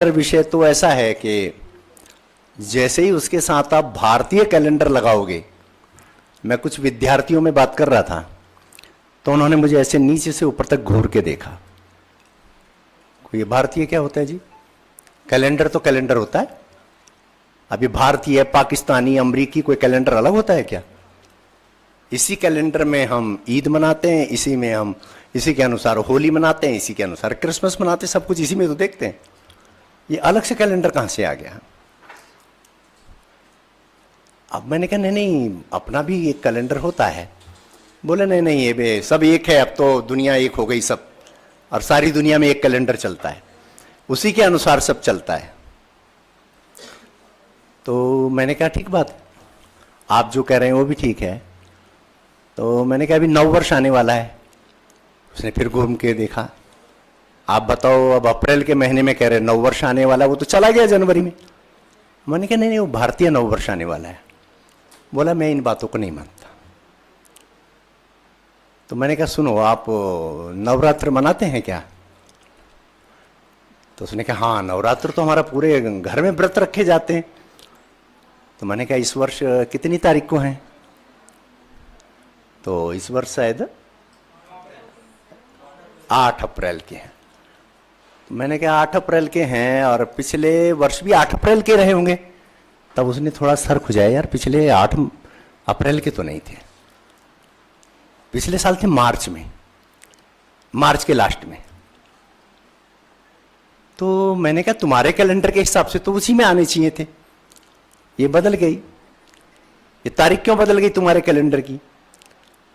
विषय तो ऐसा है कि जैसे ही उसके साथ आप भारतीय कैलेंडर लगाओगे, मैं कुछ विद्यार्थियों में बात कर रहा था तो उन्होंने मुझे ऐसे नीचे से ऊपर तक घूर के देखा। ये भारतीय क्या होता है जी? कैलेंडर तो कैलेंडर होता है। अभी भारतीय, पाकिस्तानी, अमरीकी कोई कैलेंडर अलग होता है क्या? इसी कैलेंडर में हम ईद मनाते हैं, इसी में हम इसी के अनुसार होली मनाते हैं, इसी के अनुसार क्रिसमस मनाते हैं, सब कुछ इसी में तो देखते हैं। ये अलग से कैलेंडर कहां से आ गया? अब मैंने कहा नहीं नहीं, अपना भी एक कैलेंडर होता है। बोले नहीं नहीं, ये बे सब एक है, अब तो दुनिया एक हो गई सब, और सारी दुनिया में एक कैलेंडर चलता है, उसी के अनुसार सब चलता है। तो मैंने कहा ठीक बात, आप जो कह रहे हैं वो भी ठीक है। तो मैंने कहा अभी नववर्ष आने वाला है। उसने फिर घूम के देखा, आप बताओ, अब अप्रैल के महीने में कह रहे नववर्ष आने वाला, वो तो चला गया जनवरी में। मैंने कहा नहीं नहीं, वो भारतीय नववर्ष आने वाला है। बोला मैं इन बातों को नहीं मानता। तो मैंने कहा सुनो, आप नवरात्र मनाते हैं क्या? तो उसने कहा हाँ, नवरात्र तो हमारा पूरे घर में व्रत रखे जाते हैं। तो मैंने कहा इस वर्ष कितनी तारीख को हैं? तो इस वर्ष शायद 8 अप्रैल के हैं। तो मैंने कहा 8 अप्रैल के हैं, और पिछले वर्ष भी 8 अप्रैल के रहे होंगे। तब उसने थोड़ा सर खुजाया, यार पिछले 8 अप्रैल के तो नहीं थे, पिछले साल थे मार्च में, मार्च के लास्ट में। तो मैंने कहा तुम्हारे कैलेंडर के हिसाब से तो उसी में आने चाहिए थे, ये बदल गई, ये तारीख क्यों बदल गई तुम्हारे कैलेंडर की?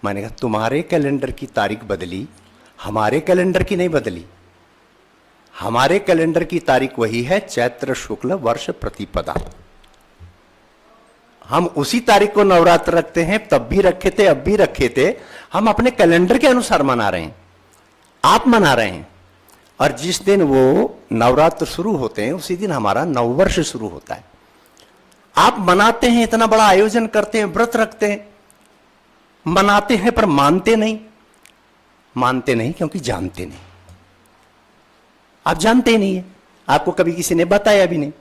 मैंने कहा तुम्हारे कैलेंडर की तारीख बदली, हमारे कैलेंडर की नहीं बदली। हमारे कैलेंडर की तारीख वही है, चैत्र शुक्ल वर्ष प्रतिपदा। हम उसी तारीख को नवरात्र रखते हैं, तब भी रखे थे, अब भी रखे थे। हम अपने कैलेंडर के अनुसार मना रहे हैं, आप मना रहे हैं। और जिस दिन वो नवरात्र शुरू होते हैं उसी दिन हमारा नववर्ष शुरू होता है। आप मनाते हैं, इतना बड़ा आयोजन करते हैं, व्रत रखते हैं, मनाते हैं, पर मानते नहीं। मानते नहीं क्योंकि जानते नहीं। आप जानते ही नहीं है, आपको कभी किसी ने बताया भी नहीं।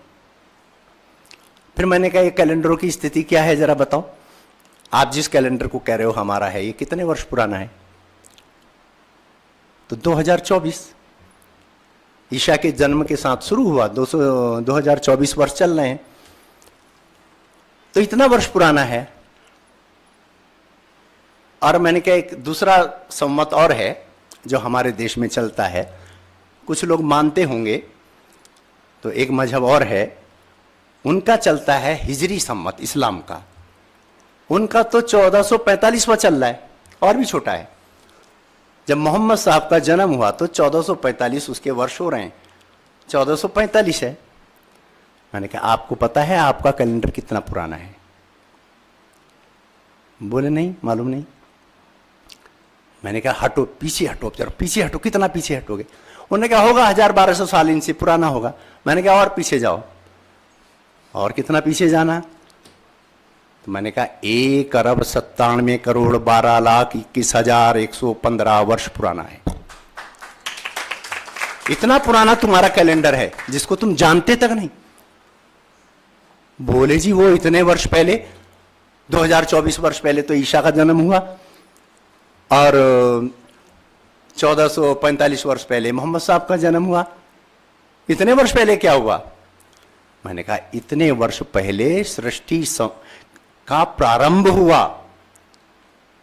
फिर मैंने कहा ये कैलेंडरों की स्थिति क्या है जरा बताओ। आप जिस कैलेंडर को कह रहे हो हमारा है, ये कितने वर्ष पुराना है? तो 2024 ईशा के जन्म के साथ शुरू हुआ, 2024 वर्ष चल रहे हैं, तो इतना वर्ष पुराना है। और मैंने कहा एक दूसरा संवत और है जो हमारे देश में चलता है, कुछ लोग मानते होंगे। तो एक मजहब और है, उनका चलता है हिजरी संवत, इस्लाम का। उनका तो 1445वां चल रहा है, और भी छोटा है। जब मोहम्मद साहब का जन्म हुआ तो 1445 उसके वर्ष हो रहे हैं, 1445 है। मैंने कहा आपको पता है आपका कैलेंडर कितना पुराना है? बोले नहीं, मालूम नहीं। मैंने कहा हटो, पीछे हटो, जरा पीछे हटो। कितना पीछे हटोगे? उन्होंने कहा होगा 1200 साल इनसे पुराना होगा। मैंने कहा और पीछे जाओ। और कितना पीछे जाना? तो मैंने कहा 1,97,12,21,115 वर्ष पुराना है। इतना पुराना तुम्हारा कैलेंडर है जिसको तुम जानते तक नहीं। बोले जी वो इतने वर्ष पहले, 2024 वर्ष पहले तो ईशा का जन्म हुआ, और 1445 वर्ष पहले मोहम्मद साहब का जन्म हुआ। इतने वर्ष पहले क्या हुआ? मैंने कहा इतने वर्ष पहले सृष्टि का प्रारंभ हुआ,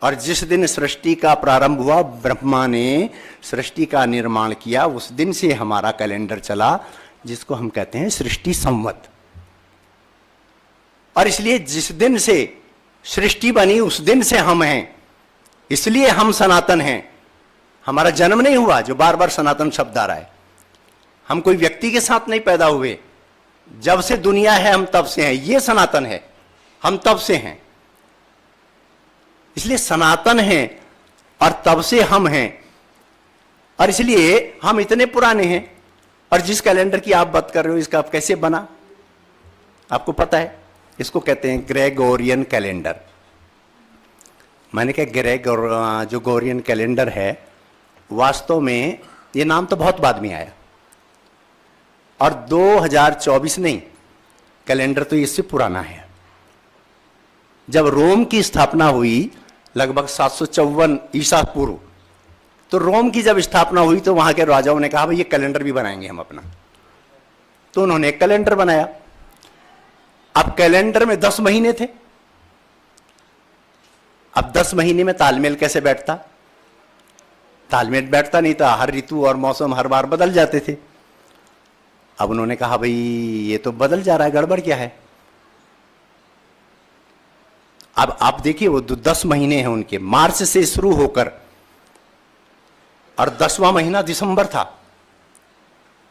और जिस दिन सृष्टि का प्रारंभ हुआ, ब्रह्मा ने सृष्टि का निर्माण किया, उस दिन से हमारा कैलेंडर चला, जिसको हम कहते हैं सृष्टि संवत। और इसलिए जिस दिन से सृष्टि बनी उस दिन से हम हैं, इसलिए हम सनातन हैं। हमारा जन्म नहीं हुआ जो बार बार सनातन शब्द आ रहा है। हम कोई व्यक्ति के साथ नहीं पैदा हुए, जब से दुनिया है हम तब से हैं, ये सनातन है, हम तब से हैं। इसलिए सनातन हैं और तब से हम हैं, और इसलिए हम इतने पुराने हैं। और जिस कैलेंडर की आप बात कर रहे हो, इसका आप कैसे बना आपको पता है? इसको कहते हैं ग्रेगोरियन कैलेंडर। मैंने कहा जो गोरियन कैलेंडर है, वास्तव में ये नाम तो बहुत बाद में आया। और 2024 नहीं, कैलेंडर तो इससे पुराना है। जब रोम की स्थापना हुई लगभग 754 ईसा पूर्व, तो रोम की जब स्थापना हुई तो वहां के राजाओं ने कहा भाई ये कैलेंडर भी बनाएंगे हम अपना, तो उन्होंने एक कैलेंडर बनाया। अब कैलेंडर में 10 महीने थे। अब 10 महीने में तालमेल कैसे बैठता? तालमेल बैठता नहीं था, हर ऋतु और मौसम हर बार बदल जाते थे। अब उन्होंने कहा भाई ये तो बदल जा रहा है, गड़बड़ क्या है। अब आप देखिए वो 10 महीने हैं उनके, मार्च से शुरू होकर, और 10वां महीना दिसंबर था।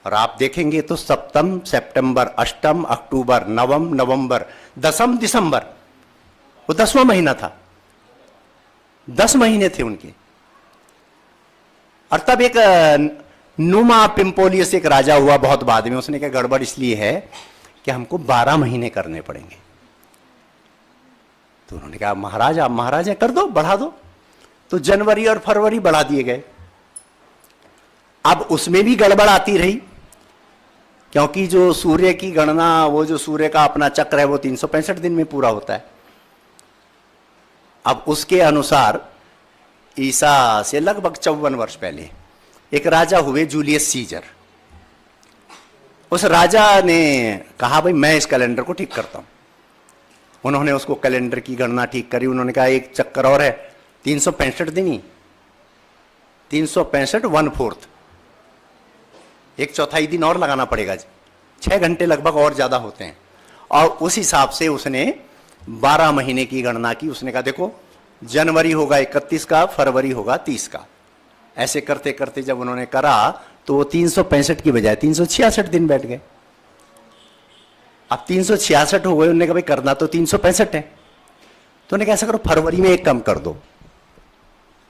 और आप देखेंगे तो सप्तम सितंबर, अष्टम अक्टूबर, नवम नवंबर, दसम दिसंबर, वो 10वां महीना था। 10 महीने थे उनके। और तब एक नुमा पिंपोलियस एक राजा हुआ बहुत बाद में, उसने कहा गड़बड़ इसलिए है कि हमको 12 महीने करने पड़ेंगे। तो उन्होंने कहा महाराज आप महाराज हैं, कर दो, बढ़ा दो। तो जनवरी और फरवरी बढ़ा दिए गए। अब उसमें भी गड़बड़ आती रही, क्योंकि जो सूर्य की गणना, वो जो सूर्य का अपना चक्र है वो 365 दिन में पूरा होता है। अब उसके अनुसार ईसा से लगभग 54 वर्ष पहले एक राजा हुए जूलियस सीजर। उस राजा ने कहा भाई मैं इस कैलेंडर को ठीक करता हूं। उन्होंने उसको कैलेंडर की गणना ठीक करी। उन्होंने कहा एक चक्कर और है, 365 दिन ही, 365 1/4, एक चौथाई दिन और लगाना पड़ेगा, 6 घंटे लगभग और ज्यादा होते हैं। और उस हिसाब से उसने 12 महीने की गणना की। उसने कहा देखो जनवरी होगा 31 का, फरवरी होगा 30 का। ऐसे करते करते जब उन्होंने करा तो वो 365 की बजाय 366 दिन बैठ गए। अब 366 हो गए। उन्होंने कहा भाई करना तो 365 है। तो उन्होंने कहा ऐसा करो फरवरी में एक कम कर दो।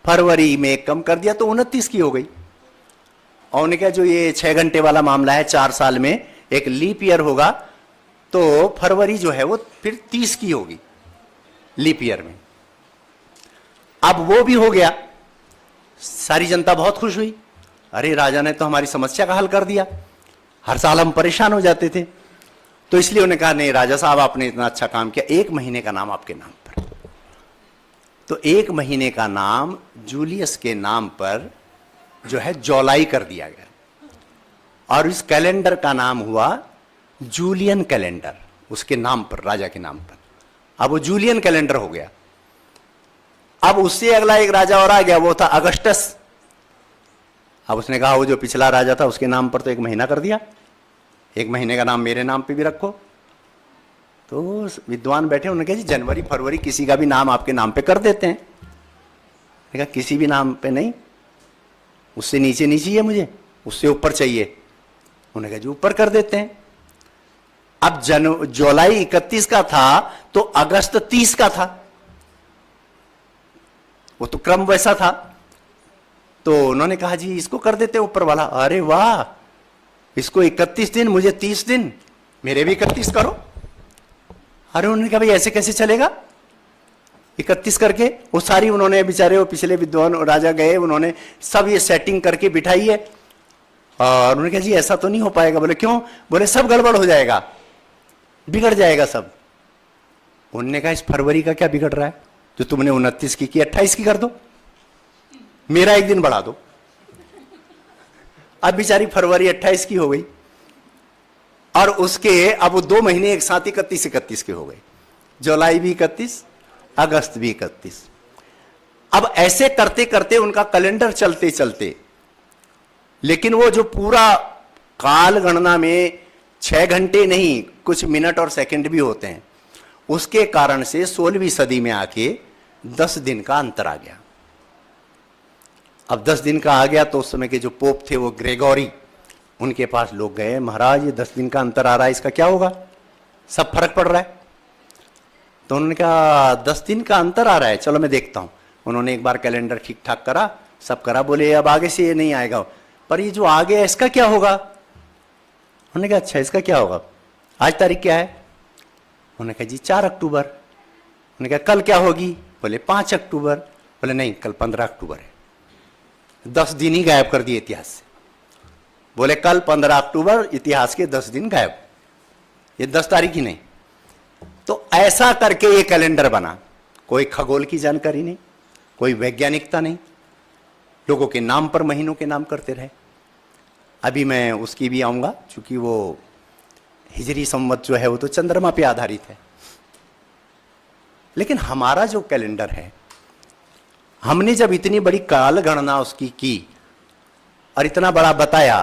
फरवरी में एक कम कर दिया तो 29 की हो गई। और उन्होंने कहा जो ये 6 घंटे वाला मामला है, 4 साल में एक लीप ईयर होगा, तो फरवरी जो है वो फिर 30 की होगी लीप ईयर में। अब वो भी हो गया। सारी जनता बहुत खुश हुई, अरे राजा ने तो हमारी समस्या का हल कर दिया, हर साल हम परेशान हो जाते थे। तो इसलिए उन्होंने कहा नहीं राजा साहब आपने इतना अच्छा काम किया, 1 महीने का नाम आपके नाम पर। तो 1 महीने का नाम जूलियस के नाम पर जो है जुलाई कर दिया गया, और इस कैलेंडर का नाम हुआ जूलियन कैलेंडर, उसके नाम पर, राजा के नाम पर। अब वो जूलियन कैलेंडर हो गया। अब उससे अगला एक राजा और आ गया, वो था अगस्टस। अब उसने कहा वो जो पिछला राजा था उसके नाम पर तो 1 महीना कर दिया, 1 महीने का नाम मेरे नाम पे भी रखो। तो विद्वान बैठे, उन्होंने कहा जी जनवरी फरवरी किसी का भी नाम आपके नाम पे कर देते हैं। कहा किसी भी नाम पे नहीं, उससे नीचे नहीं चाहिए मुझे, उससे ऊपर चाहिए। उन्होंने कहा जी ऊपर कर देते हैं। अब जुलाई 31 का था तो अगस्त 30 का था, वो तो क्रम वैसा था। तो उन्होंने कहा जी इसको कर देते ऊपर वाला। अरे वाह, इसको 31 दिन, मुझे 30 दिन, मेरे भी 31 करो। अरे उन्होंने कहा भाई ऐसे कैसे चलेगा, 31 करके वो सारी, उन्होंने बेचारे वो पिछले विद्वान राजा गए, उन्होंने सब ये सेटिंग करके बिठाई है। और उन्होंने कहा जी ऐसा तो नहीं हो पाएगा। बोले क्यों? बोले सब गड़बड़ हो जाएगा, बिगड़ जाएगा सब। उन्होंने कहा इस फरवरी का क्या बिगड़ रहा है, जो तुमने 29 की 28 की कर दो, मेरा 1 दिन बढ़ा दो। अब बेचारी फरवरी 28 की हो गई, और उसके अब वो 2 महीने एक साथ 31 के हो गए। जुलाई भी 31, अगस्त भी 31। अब ऐसे करते करते उनका कैलेंडर चलते चलते, लेकिन वो जो पूरा काल गणना में 6 घंटे नहीं, कुछ मिनट और सेकंड भी होते हैं, उसके कारण से 16वीं सदी में आके 10 दिन का अंतर आ गया। अब 10 दिन का आ गया तो उस समय के जो पोप थे वो ग्रेगोरी, उनके पास लोग गए, महाराज ये 10 दिन का अंतर आ रहा है, इसका क्या होगा, सब फर्क पड़ रहा है। तो उन्होंने कहा 10 दिन का अंतर आ रहा है, चलो मैं देखता हूं। उन्होंने एक बार कैलेंडर ठीक ठाक करा, सब करा, बोले अब आगे से ये नहीं आएगा, पर ये जो आ गया इसका क्या होगा। उन्होंने कहा अच्छा इसका क्या होगा, आज तारीख क्या है। उन्होंने कहा जी 4 अक्टूबर। उन्होंने कहा कल क्या होगी, बोले 5 अक्टूबर। बोले नहीं कल 15 अक्टूबर है। 10 दिन ही गायब कर दिए इतिहास से। बोले कल 15 अक्टूबर, इतिहास के 10 दिन गायब, ये 10 तारीख ही नहीं। तो ऐसा करके ये कैलेंडर बना। कोई खगोल की जानकारी नहीं, कोई वैज्ञानिकता नहीं, लोगों के नाम पर महीनों के नाम करते रहे। अभी मैं उसकी भी आऊंगा, क्योंकि वो हिजरी संवत जो है वो तो चंद्रमा पे आधारित है। लेकिन हमारा जो कैलेंडर है, हमने जब इतनी बड़ी काल गणना उसकी की और इतना बड़ा बताया,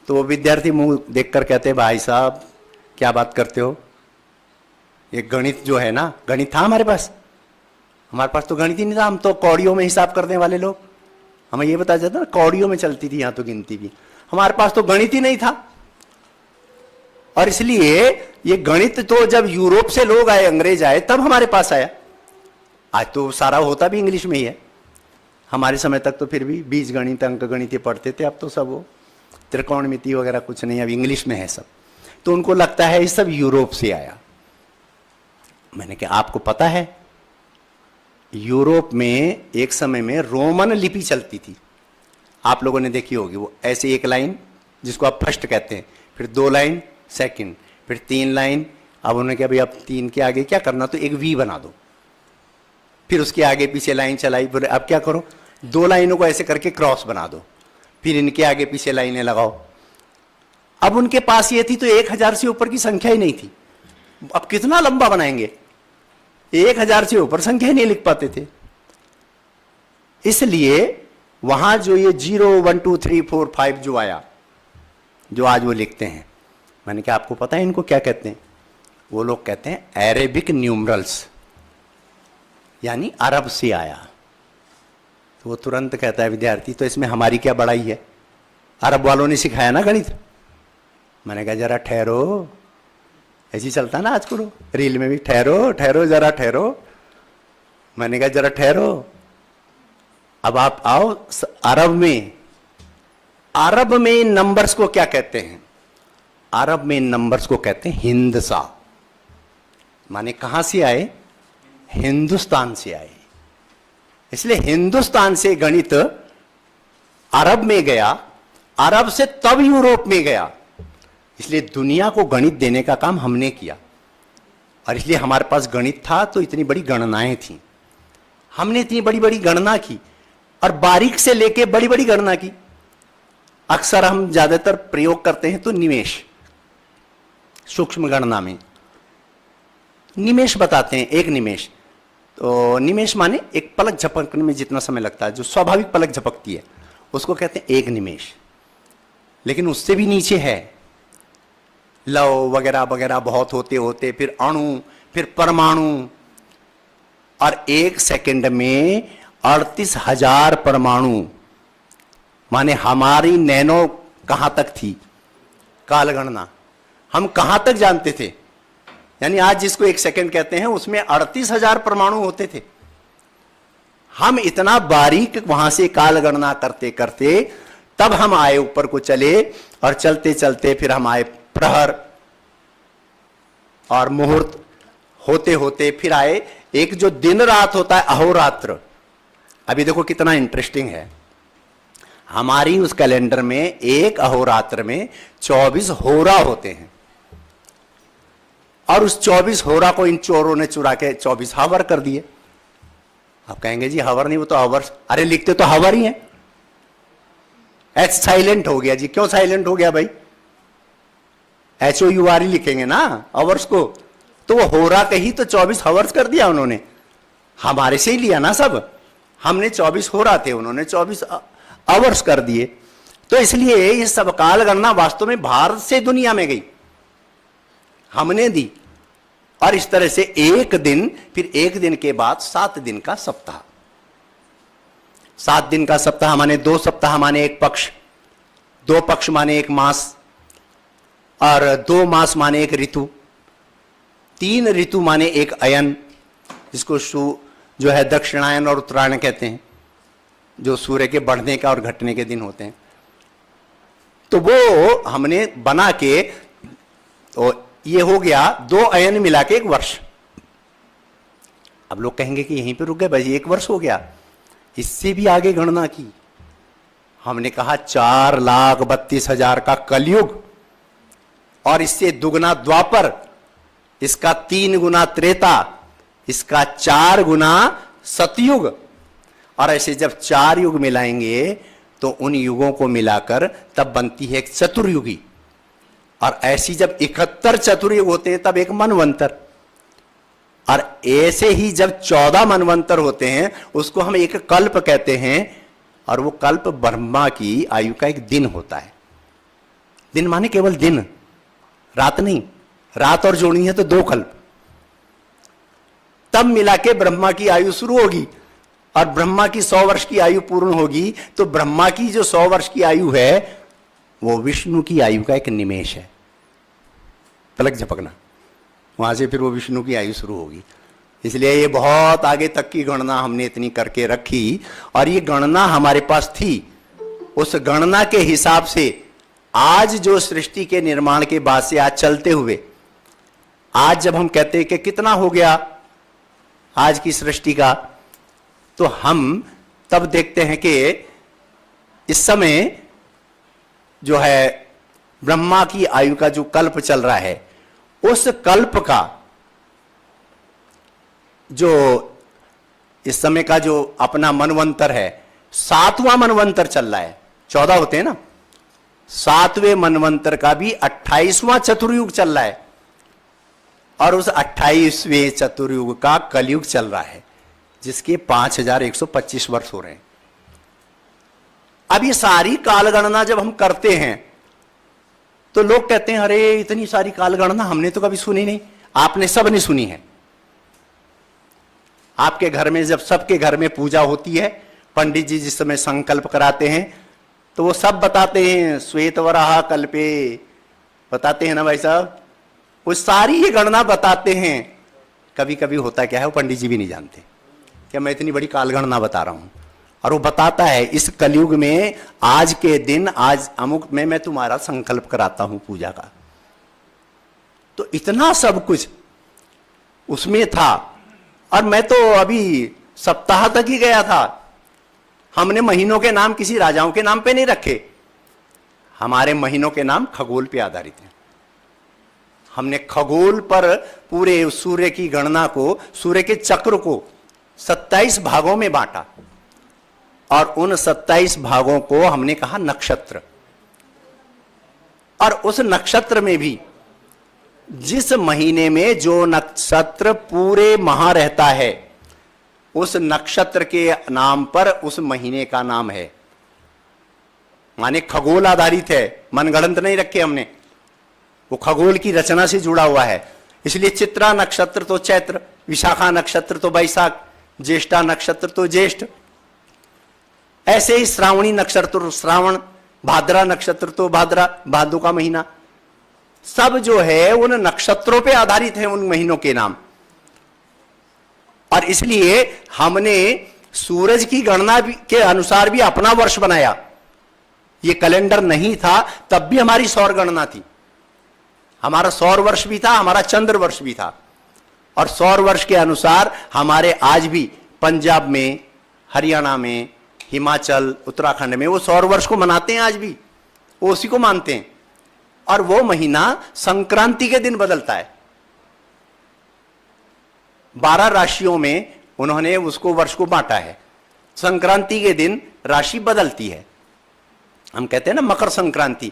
तो वो विद्यार्थी मुंह देखकर कहते भाई साहब क्या बात करते हो, ये गणित जो है ना, गणित था हमारे पास तो गणित ही नहीं था, हम तो कौड़ियों में हिसाब करने वाले लोग। हमें ये बताया जाता ना, कौड़ियों में चलती थी यहाँ तो गिनती भी, हमारे पास तो गणित ही नहीं था। और इसलिए ये गणित तो जब यूरोप से लोग आए, अंग्रेज आए, तब हमारे पास आया। आज तो सारा होता भी इंग्लिश में ही है। हमारे समय तक तो फिर भी बीज गणित, अंक गणित ये पढ़ते थे, अब तो सब वो त्रिकोणमिति वगैरह कुछ नहीं, अब इंग्लिश में है सब। तो उनको लगता है ये सब यूरोप से आया। मैंने कहा आपको पता है, यूरोप में एक समय में रोमन लिपि चलती थी, आप लोगों ने देखी होगी। वो ऐसे एक लाइन जिसको आप फर्स्ट कहते हैं, फिर 2 लाइन सेकंड, फिर 3 लाइन। अब उन्होंने कहा भाई अब 3 के आगे क्या करना, तो एक वी बना दो, फिर उसके आगे पीछे लाइन चलाई। फिर अब क्या करो, 2 लाइनों को ऐसे करके क्रॉस बना दो, फिर इनके आगे पीछे लाइनें लगाओ। अब उनके पास ये थी तो 1000 से ऊपर की संख्या ही नहीं थी। अब कितना लंबा बनाएंगे, 1000 से ऊपर संख्या ही नहीं लिख पाते थे। इसलिए वहां जो ये 0 1 2 3 4 5 जो आया, जो आज वो लिखते हैं, मैंने कहा आपको पता है इनको क्या कहते हैं? वो लोग कहते हैं अरेबिक न्यूमरल्स, यानी अरब से आया। तो वो तुरंत कहता है विद्यार्थी तो इसमें हमारी क्या बड़ाई है, अरब वालों ने सिखाया ना गणित। मैंने कहा जरा ठहरो, ऐसी चलता ना आजकल रील में भी, ठहरो ठहरो जरा ठहरो। मैंने कहा जरा ठहरो, अब आप आओ अरब में नंबर्स को क्या कहते हैं? अरब में नंबर्स को कहते हैं हिंदसा। माने कहां से आए? हिंदुस्तान से आए। इसलिए हिंदुस्तान से गणित अरब में गया, अरब से तब यूरोप में गया। इसलिए दुनिया को गणित देने का काम हमने किया, और इसलिए हमारे पास गणित था तो इतनी बड़ी गणनाएं थी। हमने इतनी बड़ी बड़ी गणना की, और बारीक से लेके बड़ी बड़ी गणना की। अक्सर हम ज्यादातर प्रयोग करते हैं तो निमेश, सूक्ष्म गणना में निमेश बताते हैं। एक निमेश, तो निमेश माने एक पलक झपकने में जितना समय लगता है, जो स्वाभाविक पलक झपकती है, उसको कहते हैं एक निमेश। लेकिन उससे भी नीचे है, लव वगैरह वगैरह बहुत होते होते फिर अणु, फिर परमाणु, और 1 सेकंड में 38,000 परमाणु। माने हमारी नैनो कहां तक थी कालगणना, हम कहां तक जानते थे। यानी आज जिसको 1 सेकंड कहते हैं उसमें 38,000 परमाणु होते थे। हम इतना बारीक वहां से कालगणना करते करते तब हम आए ऊपर को चले, और चलते चलते फिर हम आए प्रहर, और मुहूर्त होते होते फिर आए एक जो दिन रात होता है अहोरात्र। अभी देखो कितना इंटरेस्टिंग है, हमारी उस कैलेंडर में एक अहोरात्र में 24 होरा होते हैं, और उस 24 होरा को इन चोरों ने चुरा के 24 हावर कर दिए। आप कहेंगे जी हावर नहीं, वो तो हावर्स। अरे लिखते तो हावर ही है, एच साइलेंट हो गया जी। क्यों साइलेंट हो गया भाई? HOUR ही लिखेंगे ना आवर्स को, तो वो होरा कही तो 24 हावर्स कर दिया उन्होंने। हमारे से ही लिया ना सब, हमने 24 होरा थे, उन्होंने 24 आवर्स कर दिए। तो इसलिए ये सब काल गणना वास्तव में भारत से दुनिया में गई, हमने दी। और इस तरह से एक दिन, फिर एक दिन के बाद 7 दिन का सप्ताह। 7 दिन का सप्ताह माने 2 सप्ताह माने 1 पक्ष, 2 पक्ष माने 1 मास, और 2 मास माने 1 ऋतु, 3 ऋतु माने 1 अयन, जिसको जो है दक्षिणायन और उत्तरायण कहते हैं, जो सूर्य के बढ़ने का और घटने के दिन होते हैं। तो वो हमने बना के, तो ये हो गया 2 अयन मिला के 1 वर्ष। अब लोग कहेंगे कि यहीं पे रुक गए भाई, 1 वर्ष हो गया। इससे भी आगे गणना की हमने कहा 4,32,000 का कलयुग, और इससे दुगना द्वापर, इसका 3 गुना त्रेता, इसका 4 गुना सतयुग। और ऐसे जब 4 युग मिलाएंगे तो उन युगों को मिलाकर तब बनती है एक चतुर्युगी। और ऐसी जब 71 चतुर्युग होते हैं तब एक मनवंतर, और ऐसे ही जब 14 मनवंतर होते हैं उसको हम एक कल्प कहते हैं। और वो कल्प ब्रह्मा की आयु का एक दिन होता है। दिन माने केवल दिन, रात नहीं, रात और जोड़नी है तो 2 कल्प, तब मिला के ब्रह्मा की आयु शुरू होगी। और ब्रह्मा की 100 वर्ष की आयु पूर्ण होगी तो ब्रह्मा की जो 100 वर्ष की आयु है वो विष्णु की आयु का एक निमेष है, पलक झपकना, वहां से फिर वो विष्णु की आयु शुरू होगी। इसलिए ये बहुत आगे तक की गणना हमने इतनी करके रखी, और ये गणना हमारे पास थी। उस गणना के हिसाब से आज जो सृष्टि के निर्माण के बाद से आज चलते हुए, आज जब हम कहते हैं कि कितना हो गया आज की सृष्टि का, तो हम तब देखते हैं कि इस समय जो है ब्रह्मा की आयु का जो कल्प चल रहा है, उस कल्प का जो इस समय का जो अपना मनवंतर है, 7वां मनवंतर चल रहा है। 14 होते हैं ना, 7वें मनवंतर का भी 28वां चतुर्युग चल रहा है, और उस 28वें चतुर्युग का कलयुग चल रहा है, जिसके 5125 वर्ष हो रहे हैं। अब ये सारी कालगणना जब हम करते हैं तो लोग कहते हैं अरे इतनी सारी कालगणना हमने तो कभी सुनी नहीं। आपने सब नहीं सुनी है। आपके घर में जब सबके घर में पूजा होती है, पंडित जी जिस समय संकल्प कराते हैं तो वो सब बताते हैं, श्वेत वराह कल्पे बताते हैं ना भाई साहब, वो सारी ये गणना बताते हैं। कभी कभी होता क्या है, वो पंडित जी भी नहीं जानते कि मैं इतनी बड़ी काल गणना बता रहा हूं, और वो बताता है इस कलयुग में आज के दिन, आज अमुक में मैं तुम्हारा संकल्प कराता हूं पूजा का। तो इतना सब कुछ उसमें था। और मैं तो अभी सप्ताह तक ही गया था। हमने महीनों के नाम किसी राजाओं के नाम पे नहीं रखे, हमारे महीनों के नाम खगोल पे आधारित हैं। हमने खगोल पर पूरे सूर्य की गणना को, सूर्य के चक्र को 27 भागों में बांटा, और उन 27 भागों को हमने कहा नक्षत्र। और उस नक्षत्र में भी जिस महीने में जो नक्षत्र पूरे माह रहता है, उस नक्षत्र के नाम पर उस महीने का नाम है। माने खगोल आधारित है, मनगढ़ंत नहीं रखे हमने, वो खगोल की रचना से जुड़ा हुआ है। इसलिए चित्रा नक्षत्र तो चैत्र, विशाखा नक्षत्र तो बैसाख, ज्येष्ठा नक्षत्र तो ज्येष्ठ, ऐसे ही श्रावणी नक्षत्र तो श्रावण, भाद्रा नक्षत्र तो भाद्रा, भादो का महीना। सब जो है उन नक्षत्रों पे आधारित है उन महीनों के नाम। और इसलिए हमने सूरज की गणना के अनुसार भी अपना वर्ष बनाया। ये कैलेंडर नहीं था तब भी हमारी सौर गणना थी। हमारा सौर वर्ष भी था, हमारा चंद्र वर्ष भी था। और सौर वर्ष के अनुसार हमारे आज भी पंजाब में, हरियाणा में, हिमाचल, उत्तराखंड में वो सौर वर्ष को मनाते हैं आज भी, वो उसी को मानते हैं। और वो महीना संक्रांति के दिन बदलता है। 12 राशियों में उन्होंने उसको वर्ष को बांटा है। संक्रांति के दिन राशि बदलती है। हम कहते हैं ना मकर संक्रांति,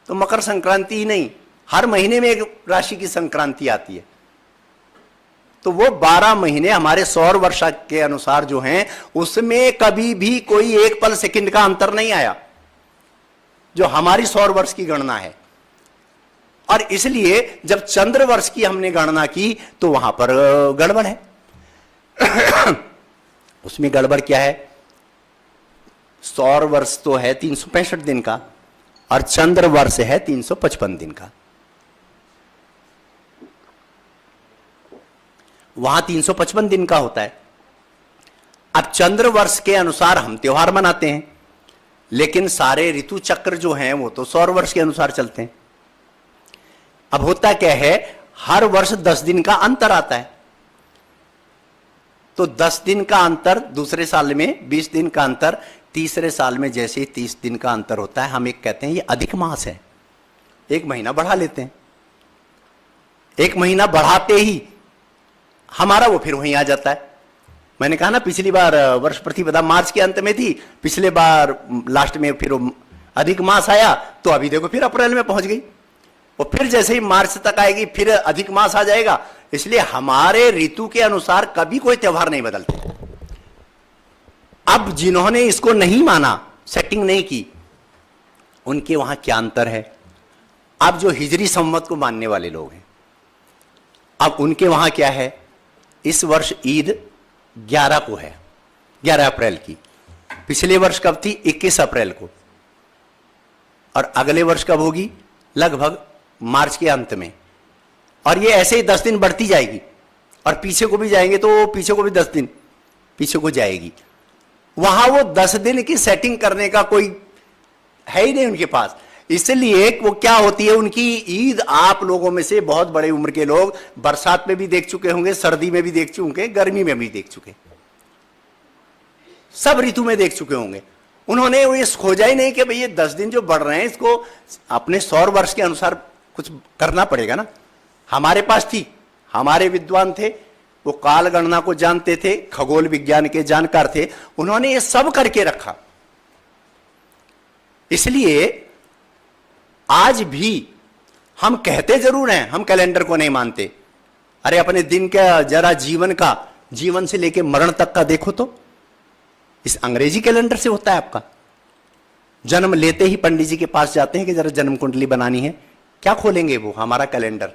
तो मकर संक्रांति ही नहीं, हर महीने में एक राशि की संक्रांति आती है। तो वो 12 महीने हमारे सौर वर्ष के अनुसार जो हैं, उसमें कभी भी कोई एक पल सेकंड का अंतर नहीं आया, जो हमारी सौर वर्ष की गणना है। और इसलिए जब चंद्र वर्ष की हमने गणना की तो वहां पर गड़बड़ है। उसमें गड़बड़ क्या है, सौर वर्ष तो है 365 दिन का और चंद्र वर्ष है 355 दिन का। वहां 355 दिन का होता है। अब चंद्र वर्ष के अनुसार हम त्योहार मनाते हैं, लेकिन सारे ऋतु चक्र जो हैं वो तो सौर वर्ष के अनुसार चलते हैं। अब होता क्या है, हर वर्ष 10 दिन का अंतर आता है। तो 10 दिन का अंतर दूसरे साल में, 20 दिन का अंतर तीसरे साल में जैसे ही 30 दिन का अंतर होता है, हम एक कहते हैं ये अधिक मास है, 1 महीना बढ़ा लेते हैं। 1 महीना बढ़ाते ही हमारा वो फिर वहीं आ जाता है। मैंने कहा ना, पिछली बार वर्ष प्रतिपदा मार्च के अंत में थी, पिछले बार लास्ट में फिर अधिक मास आया, तो अभी देखो फिर अप्रैल में पहुंच गई, और फिर जैसे ही मार्च तक आएगी फिर अधिक मास आ जाएगा। इसलिए हमारे ऋतु के अनुसार कभी कोई त्योहार नहीं बदलते। अब जिन्होंने इसको नहीं माना, सेटिंग नहीं की, उनके वहां क्या अंतर है। अब जो हिजरी संवत को मानने वाले लोग हैं, अब उनके वहां क्या है, इस वर्ष ईद 11 को है, 11 अप्रैल की। पिछले वर्ष कब थी, 21 अप्रैल को, और अगले वर्ष कब होगी, लगभग मार्च के अंत में। और ये ऐसे ही 10 दिन बढ़ती जाएगी, और पीछे को भी जाएंगे तो पीछे को भी 10 दिन पीछे को जाएगी। वहां वो 10 दिन की सेटिंग करने का कोई है ही नहीं उनके पास। इसलिए वो क्या होती है उनकी ईद, आप लोगों में से बहुत बड़े उम्र के लोग बरसात में भी देख चुके होंगे, सर्दी में भी देख चुके होंगे, गर्मी में भी देख चुके, सब ऋतु में देख चुके होंगे। उन्होंने ये खोजा ही नहीं कि भाई ये 10 दिन जो बढ़ रहे हैं इसको अपने सौर वर्ष के अनुसार कुछ करना पड़ेगा ना। हमारे पास थी, हमारे विद्वान थे, वो काल गणना को जानते थे, खगोल विज्ञान के जानकार थे, उन्होंने ये सब करके रखा। इसलिए आज भी हम कहते जरूर हैं हम कैलेंडर को नहीं मानते। अरे अपने दिन का जरा जीवन का, जीवन से लेके मरण तक का देखो तो, इस अंग्रेजी कैलेंडर से होता है आपका। जन्म लेते ही पंडित जी के पास जाते हैं कि जरा जन्म कुंडली बनानी है, क्या खोलेंगे वो, हमारा कैलेंडर।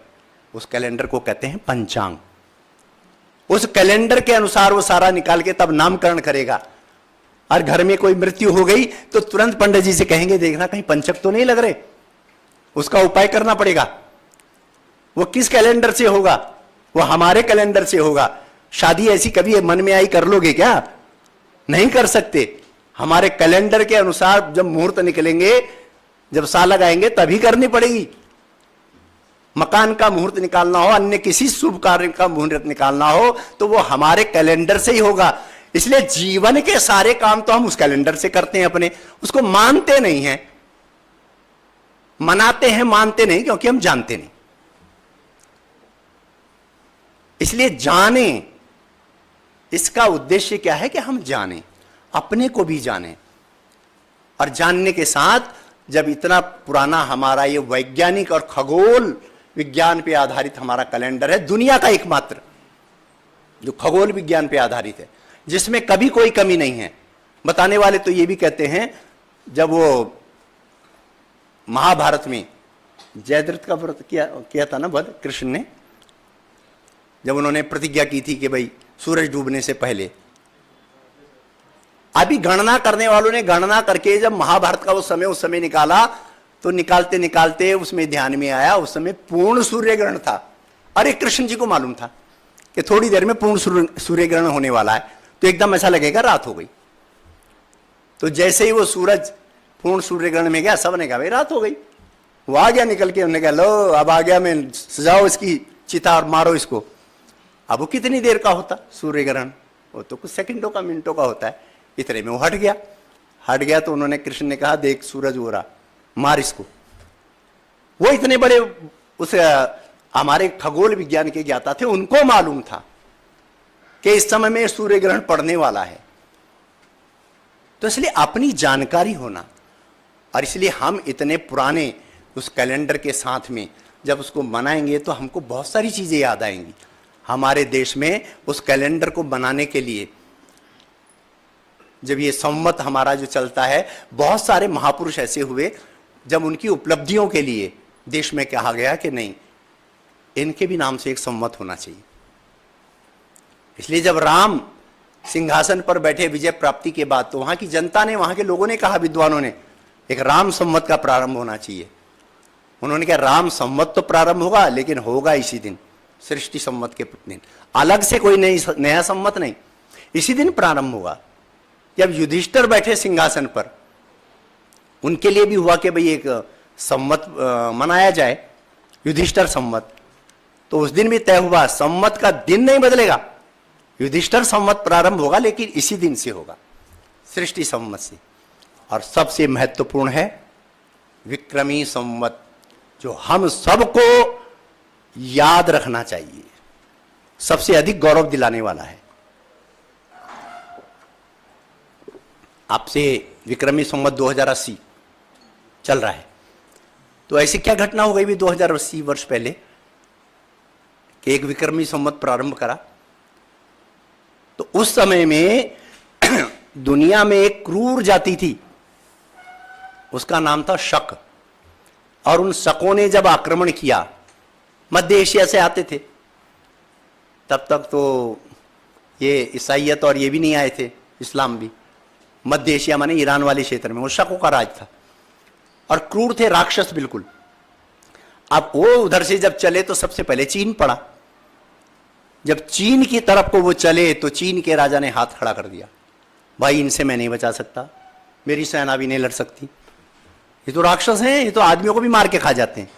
उस कैलेंडर को कहते हैं पंचांग। उस कैलेंडर के अनुसार वो सारा निकाल के तब नामकरण करेगा। और घर में कोई मृत्यु हो गई तो तुरंत पंडित जी से कहेंगे देखना कहीं पंचक तो नहीं लग रहे, उसका उपाय करना पड़ेगा। वो किस कैलेंडर से होगा, वो हमारे कैलेंडर से होगा। शादी ऐसी कभी मन में आई कर लोगे क्या, नहीं कर सकते। हमारे कैलेंडर के अनुसार जब मुहूर्त निकलेंगे, जब साल लगाएंगे तभी करनी पड़ेगी। मकान का मुहूर्त निकालना हो, अन्य किसी शुभ कार्य का मुहूर्त निकालना हो, तो वो हमारे कैलेंडर से ही होगा। इसलिए जीवन के सारे काम तो हम उस कैलेंडर से करते हैं अपने, उसको मानते नहीं हैं। मनाते हैं, मानते नहीं, क्योंकि हम जानते नहीं। इसलिए जाने, इसका उद्देश्य क्या है कि हम जाने, अपने को भी जाने। और जानने के साथ जब इतना पुराना हमारा ये वैज्ञानिक और खगोल विज्ञान पे आधारित हमारा कैलेंडर है, दुनिया का एकमात्र जो खगोल विज्ञान पे आधारित है, जिसमें कभी कोई कमी नहीं है। बताने वाले तो ये भी कहते हैं, जब वो महाभारत में जयद्रथ का व्रत किया था ना वध, कृष्ण ने, जब उन्होंने प्रतिज्ञा की थी कि भाई सूरज डूबने से पहले, अभी गणना करने वालों ने गणना करके जब महाभारत का वो समय उस समय निकाला, तो निकालते निकालते उसमें ध्यान में आया उस समय पूर्ण सूर्य ग्रहण था। अरे कृष्ण जी को मालूम था कि थोड़ी देर में पूर्ण सूर्य ग्रहण होने वाला है, तो एकदम ऐसा लगेगा रात हो गई। तो जैसे ही वो सूरज पूर्ण सूर्य ग्रहण में गया, सबने कहा भाई रात हो गई। वो आ गया निकल के, उन्होंने कहा लो अब आ गया, मैं सजाओ इसकी चिता और मारो इसको। अब वो कितनी देर का होता सूर्य ग्रहण, वो तो कुछ सेकंडों का, मिनटों का होता है। इतने में वो हट गया। हट गया तो उन्होंने, कृष्ण ने कहा देख सूरज हो रहा, मार इसको। वो इतने बड़े उस हमारे खगोल विज्ञान के ज्ञाता थे, उनको मालूम था कि इस समय में सूर्य ग्रहण पड़ने वाला है। तो इसलिए अपनी जानकारी होना, और इसलिए हम इतने पुराने उस कैलेंडर के साथ में जब उसको मनाएंगे तो हमको बहुत सारी चीजें याद आएंगी। हमारे देश में उस कैलेंडर को बनाने के लिए, जब ये संवत हमारा जो चलता है, बहुत सारे महापुरुष ऐसे हुए जब उनकी उपलब्धियों के लिए देश में कहा गया कि नहीं, इनके भी नाम से एक संवत होना चाहिए। इसलिए जब राम सिंहासन पर बैठे विजय प्राप्ति के बाद, तो वहां की जनता ने, वहां के लोगों ने कहा, विद्वानों ने, एक राम संवत का प्रारंभ होना चाहिए। उन्होंने कहा राम संवत तो प्रारंभ होगा, लेकिन होगा इसी दिन, सृष्टि संवत के दिन, अलग से कोई नया संवत नहीं, इसी दिन प्रारंभ होगा। जब युधिष्ठिर बैठे सिंहासन पर, उनके लिए भी हुआ कि भाई एक संवत मनाया जाए, युधिष्ठिर संवत। तो उस दिन भी तय हुआ संवत का दिन नहीं बदलेगा, युधिष्ठिर संवत प्रारंभ होगा, लेकिन इसी दिन से होगा। सृष्टि संवत से। और सबसे महत्वपूर्ण है विक्रमी संवत, जो हम सबको याद रखना चाहिए, सबसे अधिक गौरव दिलाने वाला है। आपसे विक्रमी संवत 2080 चल रहा है, तो ऐसी क्या घटना हो गई भी 2080 वर्ष पहले कि एक विक्रमी संवत प्रारंभ करा। तो उस समय में दुनिया में एक क्रूर जाति थी, उसका नाम था शक। और उन शकों ने जब आक्रमण किया, मध्य एशिया से आते थे, तब तक तो ये ईसाइयत और ये भी नहीं आए थे, इस्लाम भी। मध्य एशिया माने ईरान वाले क्षेत्र में वो शकों का राज था, और क्रूर थे, राक्षस बिल्कुल। अब वो उधर से जब चले तो सबसे पहले चीन पड़ा। जब चीन की तरफ को वो चले तो चीन के राजा ने हाथ खड़ा कर दिया, भाई इनसे मैं नहीं बचा सकता, मेरी सेना भी नहीं लड़ सकती, ये तो राक्षस हैं, ये तो आदमियों को भी मार के खा जाते हैं।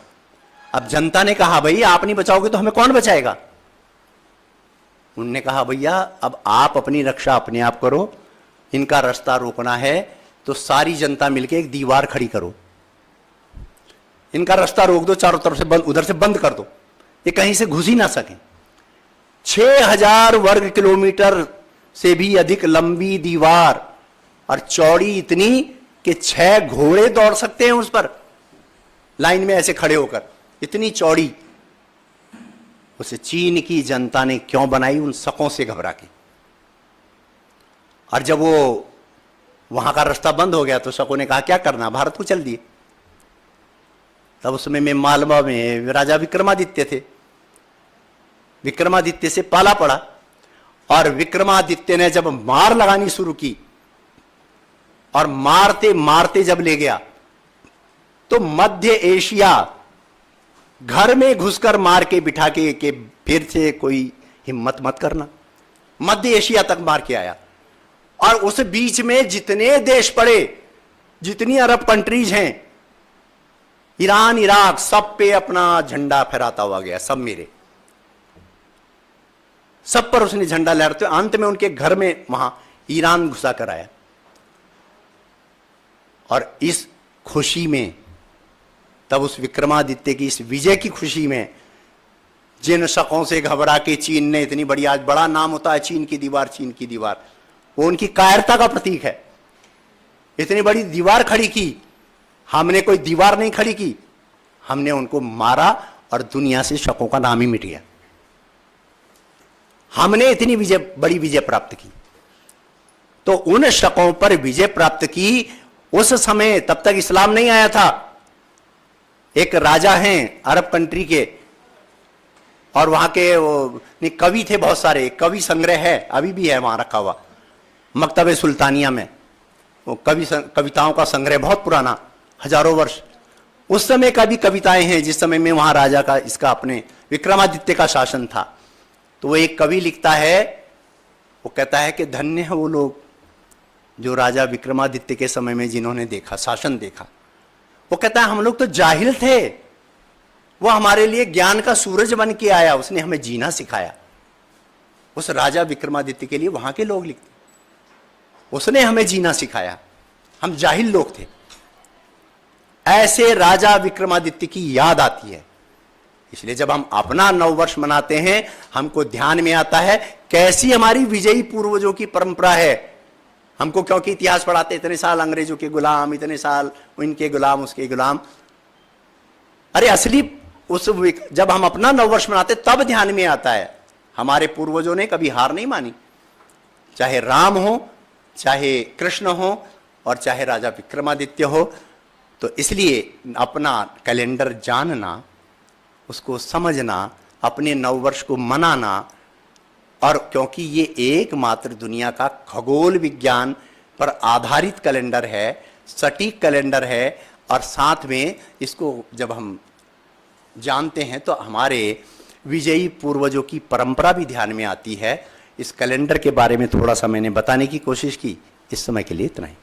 अब जनता ने कहा भाई आप नहीं बचाओगे तो हमें कौन बचाएगा। उनने कहा भैया अब आप अपनी रक्षा अपने आप करो, इनका रास्ता रोकना है तो सारी जनता मिलकर एक दीवार खड़ी करो, इनका रास्ता रोक दो, चारों तरफ से बंद, उधर से बंद कर दो, ये कहीं से घुस ही ना सके। 6000 वर्ग किलोमीटर से भी अधिक लंबी दीवार, और चौड़ी इतनी कि 6 घोड़े दौड़ सकते हैं उस पर लाइन में ऐसे खड़े होकर, इतनी चौड़ी। उसे चीन की जनता ने क्यों बनाई, उन शकों से घबरा के। और जब वो वहां का रास्ता बंद हो गया तो शकों ने कहा क्या करना, भारत को चल दिए। तब उसमें में मालवा में राजा विक्रमादित्य थे, विक्रमादित्य से पाला पड़ा, और विक्रमादित्य ने जब मार लगानी शुरू की, और मारते मारते जब ले गया तो मध्य एशिया घर में घुसकर मार के बिठा के फिर से कोई हिम्मत मत करना, मध्य एशिया तक मार के आया। और उस बीच में जितने देश पड़े, जितनी अरब कंट्रीज हैं, ईरान इराक, सब पे अपना झंडा फहराता हुआ गया, सब मेरे, सब पर उसने झंडा लहराते। अंत में उनके घर में वहां ईरान घुसा कर आया। और इस खुशी में, तब उस विक्रमादित्य की इस विजय की खुशी में, जिन शकों से घबरा के चीन ने इतनी बड़ी, आज बड़ा नाम होता है चीन की दीवार, चीन की दीवार, वो उनकी कायरता का प्रतीक है। इतनी बड़ी दीवार खड़ी की, हमने कोई दीवार नहीं खड़ी की, हमने उनको मारा और दुनिया से शकों का नाम ही मिट गया। हमने इतनी विजय, बड़ी विजय प्राप्त की। तो उन शकों पर विजय प्राप्त की उस समय, तब तक इस्लाम नहीं आया था। एक राजा हैं अरब कंट्री के, और वहां के कवि थे बहुत सारे, कवि संग्रह है, अभी भी है वहां रखा हुआ मकतबे सुल्तानिया में, वो कविताओं का संग्रह बहुत पुराना, हजारों वर्ष। उस समय का भी कविताएं हैं जिस समय में वहां राजा का, इसका अपने विक्रमादित्य का शासन था। तो वो एक कवि लिखता है, वो कहता है कि धन्य है वो लोग जो राजा विक्रमादित्य के समय में जिन्होंने देखा, शासन देखा। वो कहता है हम लोग तो जाहिल थे, वो हमारे लिए ज्ञान का सूरज बन के आया, उसने हमें जीना सिखाया। उस राजा विक्रमादित्य के लिए वहां के लोग लिखते, उसने हमें जीना सिखाया, हम जाहिल लोग थे। ऐसे राजा विक्रमादित्य की याद आती है। इसलिए जब हम अपना नववर्ष मनाते हैं, हमको ध्यान में आता है कैसी हमारी विजयी पूर्वजों की परंपरा है। हमको क्योंकि इतिहास पढ़ाते, इतने साल अंग्रेजों के गुलाम, इतने साल इनके गुलाम, उसके गुलाम। अरे असली उस जब हम अपना नववर्ष मनाते तब ध्यान में आता है हमारे पूर्वजों ने कभी हार नहीं मानी, चाहे राम हो, चाहे कृष्ण हो, और चाहे राजा विक्रमादित्य हो। तो इसलिए अपना कैलेंडर जानना, उसको समझना, अपने नववर्ष को मनाना, और क्योंकि ये एकमात्र दुनिया का खगोल विज्ञान पर आधारित कैलेंडर है, सटीक कैलेंडर है, और साथ में इसको जब हम जानते हैं तो हमारे विजयी पूर्वजों की परंपरा भी ध्यान में आती है। इस कैलेंडर के बारे में थोड़ा सा मैंने बताने की कोशिश की। इस समय के लिए इतना ही।